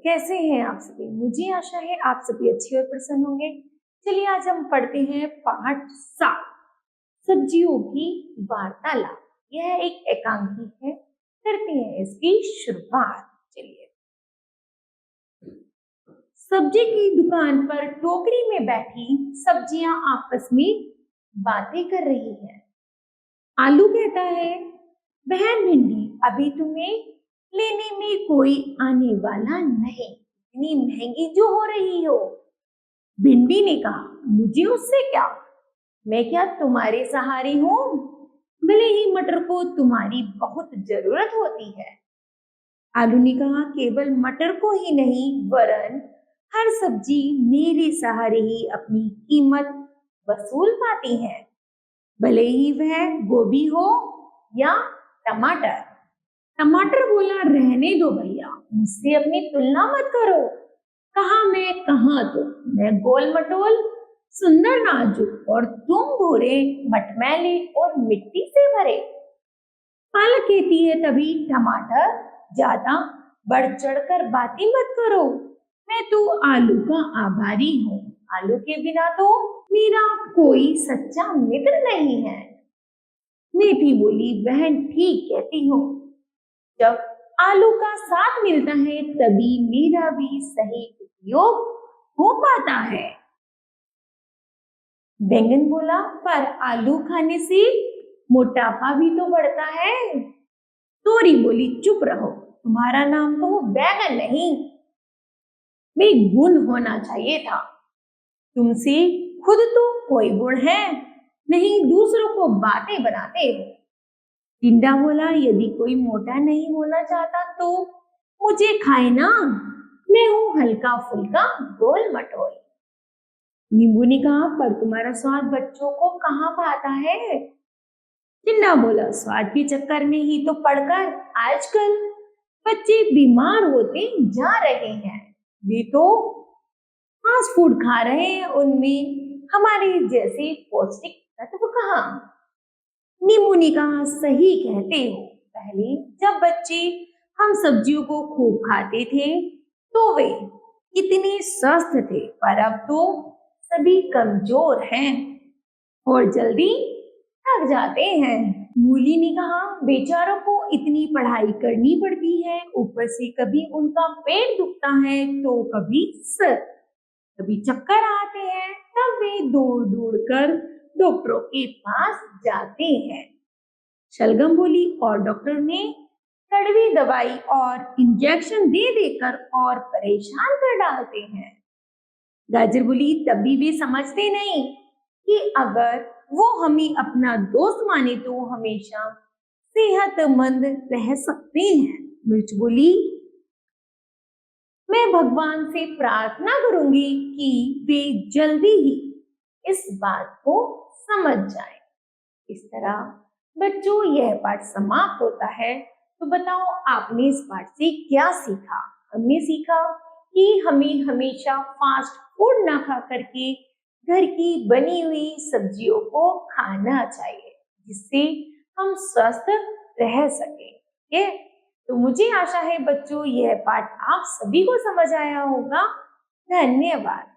कैसे हैं आप सभी? मुझे आशा है आप सभी अच्छे और प्रसन्न होंगे। चलिए आज हम पढ़ते हैं पाठ 7 सब्जियों की वार्तालाप। यह एक एकांकी है। करते हैं इसकी शुरुआत। चलिए। सब्जी की दुकान पर टोकरी में बैठी सब्जियां आपस में बातें कर रही हैं। आलू कहता है, बहन भिंडी, अभी तुम्हें लेने में कोई आने वाला नहीं, इतनी महंगी जो हो रही हो। भिंडी ने कहा, मुझे उससे क्या, मैं क्या तुम्हारे सहारे हूँ? भले ही मटर को तुम्हारी बहुत जरूरत होती है। आलू ने कहा, केवल मटर को ही नहीं वरन हर सब्जी मेरे सहारे ही अपनी कीमत वसूल पाती है, भले ही वह गोभी हो या टमाटर। टमाटर बोला, रहने दो भैया, मुझसे अपनी तुलना मत करो। कहाँ मैं कहाँ तुम, मैं गोल मटोल सुंदर नाजुक और तुम भूरे मटमैले और मिट्टी से भरे। पालक कहती है, तभी टमाटर, ज्यादा बढ़ चढ़कर बातें मत करो, मैं तो आलू का आभारी हूँ, आलू के बिना तो मेरा कोई सच्चा मित्र नहीं है। मेथी बोली, बहन ठीक कहती हो, जब आलू का साथ मिलता है तभी मेरा भी सही उपयोग हो पाता है। बैंगन बोला, पर आलू खाने से मोटापा भी तो बढ़ता है। तोरी बोली, चुप रहो, तुम्हारा नाम तो बैंगन नहीं, में गुण होना चाहिए था। तुमसे खुद तो कोई गुण है नहीं, दूसरों को बातें बनाते हो। टिंडा बोला, यदि कोई मोटा नहीं होना चाहता तो मुझे खाए ना, मैं हूं हल्का फुल्का गोल मटोल। नींबू ने कहा, पर तुम्हारा स्वाद बच्चों को कहाँ भाता है? टिंडा बोला, स्वाद के चक्कर में ही तो पड़कर आजकल बच्चे बीमार होते जा रहे हैं। वे तो फास्ट फूड खा रहे हैं, उनमें हमारे जैसे पौष्टिक तत्व कहाँ। नींबू ने कहा, सही कहते हो, पहले जब बच्चे हम सब्जियों को खूब खाते थे तो वे कितने स्वस्थ थे, पर अब तो सभी कमजोर हैं और जल्दी थक जाते हैं। मूली ने कहा, बेचारों को इतनी पढ़ाई करनी पड़ती है, ऊपर से कभी उनका पेट दुखता है तो कभी सर, कभी चक्कर आते हैं, तब वे दौड़ दौड़ कर डॉक्टरों के पास जाते हैं। शलगम बोली, और डॉक्टर ने कड़वी दवाई और इंजेक्शन दे देकर और परेशान कर डालते हैं। गाजर बोली, तभी वे समझते नहीं कि अगर वो हमें अपना दोस्त माने तो हमेशा सेहतमंद रह सकते हैं। मिर्च बोली, मैं भगवान से प्रार्थना करूंगी कि वे जल्दी ही इस बात को समझ जाएं। इस तरह बच्चों यह पाठ समाप्त होता है। तो बताओ आपने इस पाठ से क्या सीखा? हमने सीखा कि हमें हमेशा फास्ट फूड ना खा करके घर की बनी हुई सब्जियों को खाना चाहिए, जिससे हम स्वस्थ रह सकें। ठीक है, तो मुझे आशा है बच्चों यह पाठ आप सभी को समझ आया होगा। धन्यवाद।